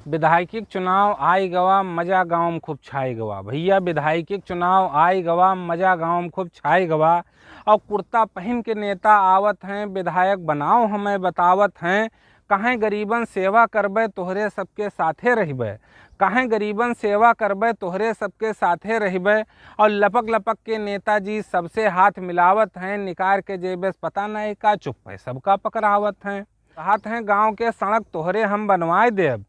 विधायकी चुनाव आई गवा मजा गाँव में खूब छाई गवा। भैया विधायकी चुनाव आई गवा मजा गाँव में खूब छाई गवा। और कुर्ता पहन के नेता आवत हैं, विधायक बनाओ हमें बतावत हैं। कहें गरीबन सेवा करबे तोहरे सबके साथे रहबे, कहें गरीबन सेवा करबे तोहरे सबके साथे रहबे। और लपक लपक के नेताजी सबसे हाथ मिलावत हैं, निकार के जेबे पता नहीं का चुप है सबका पकड़ावत हैं। कहत हैं गाँव के सड़क तोहरे हम बनवाए देब,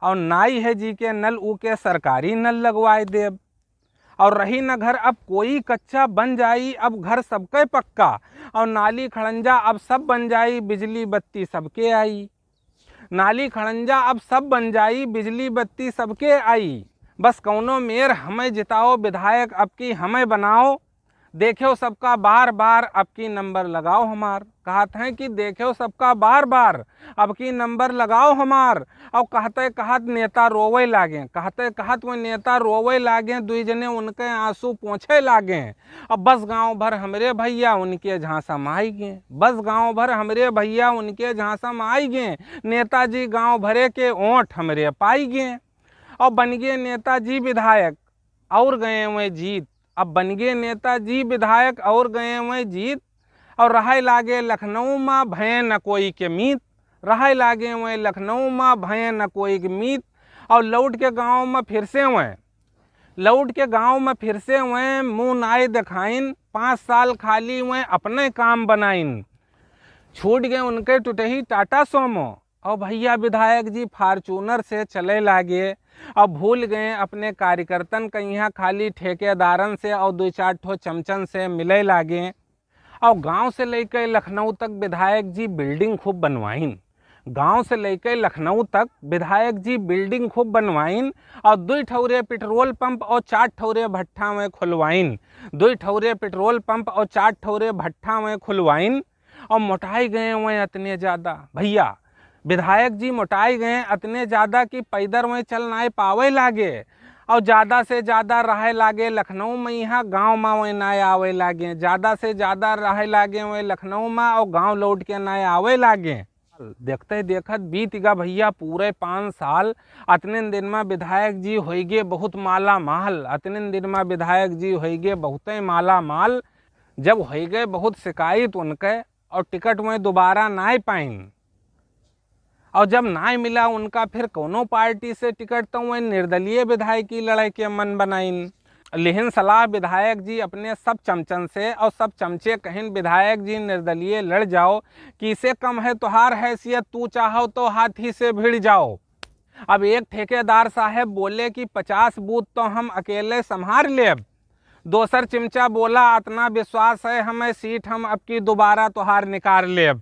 और नाई है जी के नल ऊ के सरकारी नल लगवाए देब। और रही न घर अब कोई कच्चा बन जाई, अब घर सबके पक्का। और नाली खड़ंजा अब सब बन जाई, बिजली बत्ती सबके आई। नाली खड़ंजा अब सब बन जाई, बिजली बत्ती सबके आई। बस कौनो मेयर हमें जिताओ, विधायक अब की हमें बनाओ। देखो सबका बार बार अब की नंबर लगाओ हमार। कहते हैं कि देखो सबका बार बार अब की नंबर लगाओ हमार। और कहते कहत नेता रोवे लागे, कहते कहत वो नेता रोवे लागे, दुई जने उनके आंसू पोंछे लागे। अब बस गांव भर हमरे भैया उनके झांसा में आई गए, बस गांव भर हमरे भैया उनके झांसा में आई गए। नेताजी गांव भरे के ओंठ हमरे पाई गए, और बन गए नेताजी विधायक और गए हुए जीत। अब बन गए नेताजी विधायक और गए हुए जीत। और रहे लागे लखनऊ में भय न कोई के मीत, रहे लागे हुए लखनऊ में भय न कोई के मीत। और लौट के गांव में फिर से हुए, लौट के गांव में फिर से हुए, मुँह नाई दिखाइन। 5 साल खाली हुए अपने काम बनाइन, छूट गए उनके टूटही टाटा सोमो। और भैया विधायक जी फार्चूनर से चले लागे। अब भूल गए अपने कार्यकर्तन का यहाँ खाली ठेकेदारन से और 2-4 ठो चमचन से मिले लागे। और गांव से लेकर लखनऊ तक विधायक जी बिल्डिंग खूब बनवाइन, गांव से लेकर लखनऊ तक विधायक जी बिल्डिंग खूब बनवाइन। और 2 ठौरे पेट्रोल पंप और 4 ठौरे भट्ठा में खुलवाइन, 2 ठौरे पेट्रोल पंप और 4 ठौरे भट्ठा में खुलवाइन। और मोटाई गए हुए इतने ज़्यादा, भैया विधायक जी मोटाई गए इतने ज़्यादा कि पैदल में चल नहीं पावे लागे। और ज़्यादा से ज़्यादा रहे लागे लखनऊ में, यहाँ गांव में वह ना आवे लागे। ज़्यादा से ज़्यादा रहे लागे वह लखनऊ में, और गांव लौट के ना आवे लागे। देखते देखत बीत गया भैया पूरे 5 साल। इतने दिन में विधायक जी हो गए बहुत माला माल, इतने दिन में विधायक जी हो गए बहुत माला माल। जब हो गए बहुत शिकायत उनके, और टिकट में दोबारा ना पाइन। और जब ना मिला उनका फिर कोनो पार्टी से टिकट, तो वह निर्दलीय विधायक की लड़ाई के मन बनाइन। लेकिन सलाह विधायक जी अपने सब चमचन से, और सब चमचे कहिन विधायक जी निर्दलीय लड़ जाओ, किसे कम है तुहार हैसियत, तू चाहो तो हाथी से भिड़ जाओ। अब एक ठेकेदार साहब बोले कि 50 बूथ तो हम अकेले संभाल लेब। दोसर चिमचा बोला इतना विश्वास है हमें सीट, हम अब की दोबारा तुहार निकाल लेब।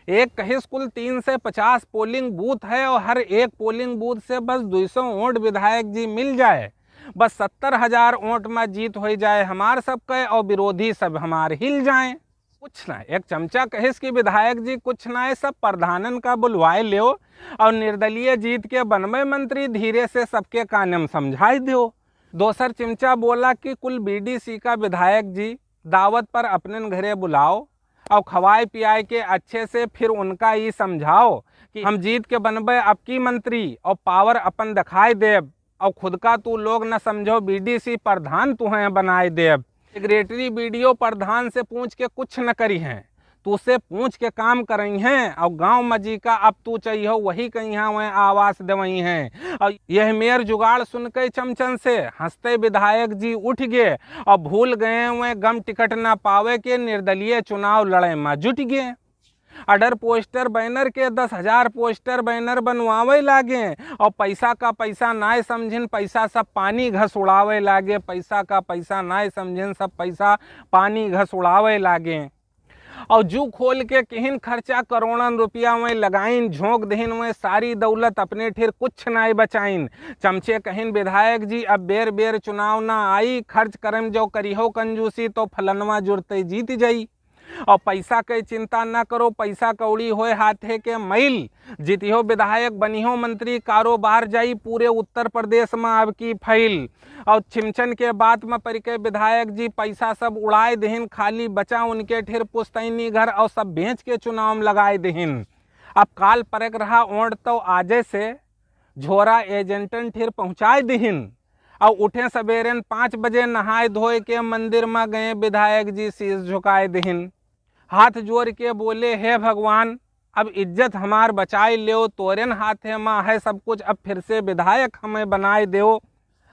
एक कहिस कुल 3 से 50 पोलिंग बूथ है, और हर एक पोलिंग बूथ से बस 200 वोट विधायक जी मिल जाए, बस 70,000 वोट में जीत हो जाए हमार सबके, और विरोधी सब हमार हिल जाएं। कुछ ना, एक चमचा कहिस कि विधायक जी कुछ ना है, सब प्रधानन का बुलवाए लियो, और निर्दलीय जीत के बनवे मंत्री, धीरे से सबके कानम समझाई दो। दोसर चिमचा बोला कि कुल बीडीसी का विधायक जी दावत पर अपने घरे बुलाओ, और खवाए पियाए के अच्छे से फिर उनका ये समझाओ कि हम जीत के बनबे अब की मंत्री, और पावर अपन दिखाई देब, और खुद का तू लोग न समझो बीडीसी प्रधान तुम्हें बनाए देब। सेक्रेटरी बीडीओ प्रधान से पूछ के कुछ न करी हैं, तू से पूछ के काम करई हैं। और गांव मजी का अब तू चाहिए वही कहीं वह आवास देवई हैं। और यह मेयर जुगाड़ सुन के चमचन से हंसते विधायक जी उठ गए, और भूल गए वह गम टिकट ना पावे के निर्दलीय चुनाव लड़े में जुट गए। अडर पोस्टर बैनर के 10,000 पोस्टर बैनर बनवावे लागे, और पैसा का पैसा ना समझिन, पैसा सब पानी घस उड़ावे लागे, पैसा का पैसा ना समझिन, सब पैसा पानी घस उड़ावे लागे। और जू खोल के किहिन खर्चा करोड़न रुपया में लगाइन, झोंक दहिन में सारी दौलत अपने ठिर कुछ ना बचाइन। चमचे कहिन विधायक जी अब बेर बेर चुनाव ना आई, खर्च करम जो करिहो कंजूसी, तो फलनवा जुड़ते जीत जाई। और पैसा के चिंता न करो, पैसा कौड़ी होए हाथे के मैल, जीतियो विधायक बनिहो मंत्री, कारोबार जाई पूरे उत्तर प्रदेश में अब की फैल। और छिमछन के बात में पड़ के विधायक जी पैसा सब उड़ाए दहिन, खाली बचा उनके ठिर पुस्तैनी घर, और सब बेच के चुनाव में लगाए दहिन। अब काल परक रहा ओढ़ तो आजे से झोरा एजेंटन ठिर पहुँचाए दिहिन। और उठे सवेरेन 5 बजे नहाए धोए के मंदिर में गए विधायक जी शीश झुकाए दिहिन। हाथ जोड़ के बोले, हे भगवान अब इज्जत हमार बचाए लियो, तोरेन हाथे में है सब कुछ, अब फिर से विधायक हमें बनाए दो।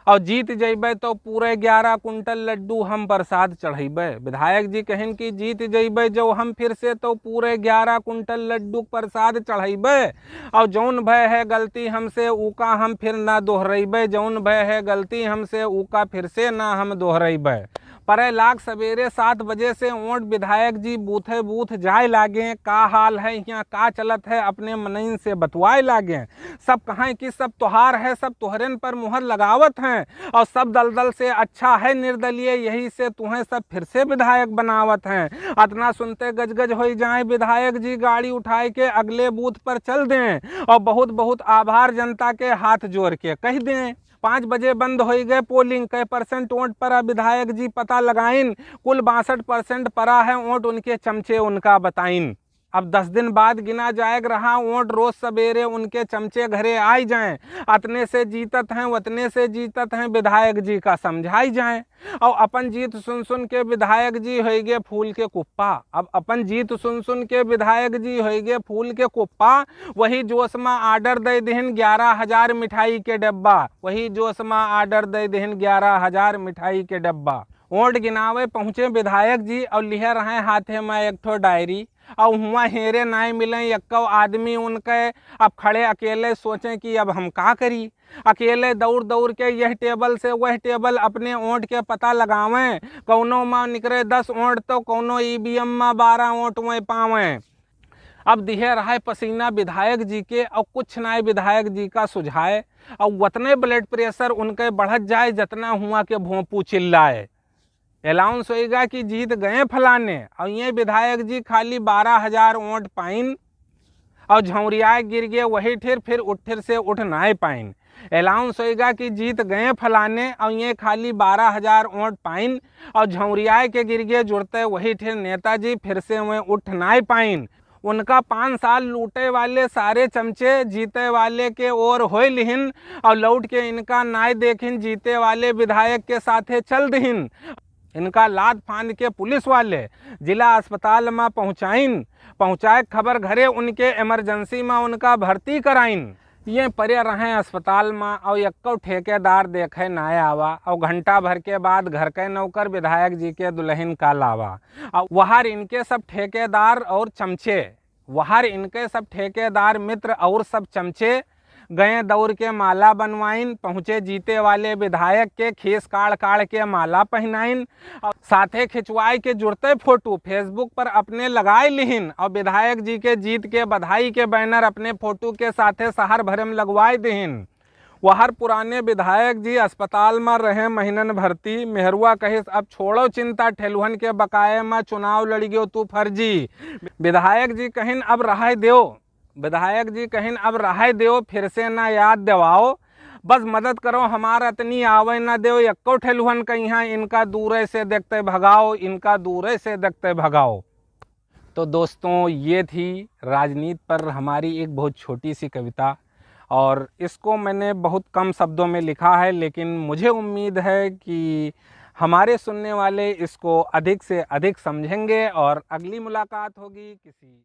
और जीत जइबे तो पूरे 11 कुंटल लड्डू हम प्रसाद चढ़ेबे। विधायक जी कहिन कि जीत जइबे जो हम फिर से तो पूरे 11 कुंटल लड्डू प्रसाद चढ़ेबे। और जौन भय है गलती हमसे ऊका हम फिर ना दोहरेबे, जौन भय है गलती हमसे ऊका फिर से ना हम दोहरेबे। परे लाग सवेरे 7 बजे से ओंट विधायक जी बूथे बूथ जाए लागे। का हाल है यहाँ, का चलत है, अपने मनइन से बतवाए लागे। सब कहें कि सब तोहार है, सब तोहरेन पर मुहर लगावत हैं, और सब दलदल से अच्छा है निर्दलीय, यही से तुम्हें सब फिर से विधायक बनावत हैं। अतना सुनते गजगज हो जाए विधायक जी गाड़ी उठाए के अगले बूथ पर चल दें, और बहुत बहुत आभार जनता के हाथ जोड़ के कह दें। 5 बजे बंद हो गए पोलिंग। कई % वोट पड़ा विधायक जी पता लगाइन, कुल 62% पड़ा है वोट, उनके चमचे उनका बताइन। अब 10 दिन बाद गिना जाएग रहा वोट, रोज सवेरे उनके चमचे घरे आई जाएं। अतने से जीतत हैं उतने से जीतत हैं, विधायक जी का समझाई जाएं। और अपन जीत सुन सुन के विधायक जी होइगे फूल के कुप्पा। अब अपन जीत सुन सुन के विधायक जी होइगे फूल के कुप्पा। वही जोश में आर्डर दे दिहन 11,000 मिठाई के डब्बा, वही जोश में आर्डर दे दिहन 11,000 मिठाई के डब्बा। वोट गिनावे पहुँचे विधायक जी और लिह रहे हाथे में एक ठो डायरी। और हुआ हेरे नहीं मिले एक आदमी उनके। अब खड़े अकेले सोचें कि अब हम का करी। अकेले दौड़ दौड़ के यह टेबल से वह टेबल अपने वोट के पता लगावें। कौनों में निकले 10 वोट तो कौनों ईवीएम में 12 वोट वहीं पावें। अब दिहे रहा पसीना विधायक जी के, और कुछ ना विधायक जी का सुझाए। और उतने ब्लड प्रेशर उनके बढ़त जाए जितना हुआ के भोंपू चिल्लाए। अलाउंस होएगा कि जीत गए फलाने, और ये विधायक जी खाली 12,000 वोट पाइन, और झौरियाए गिर गए वही फिर उठ से उठ ना पाइन। अलाउंस होएगा कि जीत गए फलाने, और ये खाली 12,000 वोट पाइन, और झौरियाए के गिर गए जुड़ते वही नेताजी फिर से वह उठ ना पाइन। उनका 5 साल लूटे वाले सारे चमचे जीते वाले के ओर हो लिहिन, और लौट के इनका नाय देखिन जीते वाले विधायक के साथे चल दिहिन। इनका लाद फांद के पुलिस वाले जिला अस्पताल में पहुँचाए खबर घरे उनके इमरजेंसी में उनका भर्ती कराइन। ये परे रहे अस्पताल में, और एक ठेकेदार देखे ना आवा, और घंटा भर के बाद घर के नौकर विधायक जी के दुल्हन का लावा। और वहार इनके सब ठेकेदार और चमचे, वहार इनके सब ठेकेदार मित्र और सब चमचे गए दौड़ के माला बनवाइन। पहुँचे जीते वाले विधायक के खीस काढ़ के माला पहनाइन, और साथे खिंचवाई के जुड़ते फोटो फेसबुक पर अपने लगाए लिहिन। और विधायक जी के जीत के बधाई के बैनर अपने फोटो के साथे शहर भर में लगवाए दिहिन। वहर पुराने विधायक जी अस्पताल में रहे महीनन भर्ती। मेहरुआ कहिस अब छोड़ो चिंता, ठेलुहन के बकाये में चुनाव लड़ गयो तू फर्जी। विधायक जी कहिन अब रहाय देओ, विधायक जी कहिन अब रहाय देओ, फिर से ना याद दिवाओ, बस मदद करो हमारा इतनी आवे ना देओ। एक्को ठेलुहन कहीं इनका दूरे से देखते भगाओ, इनका दूरे से देखते भगाओ। तो दोस्तों ये थी राजनीति पर हमारी एक बहुत छोटी सी कविता, और इसको मैंने बहुत कम शब्दों में लिखा है, लेकिन मुझे उम्मीद है कि हमारे सुनने वाले इसको अधिक से अधिक समझेंगे। और अगली मुलाकात होगी किसी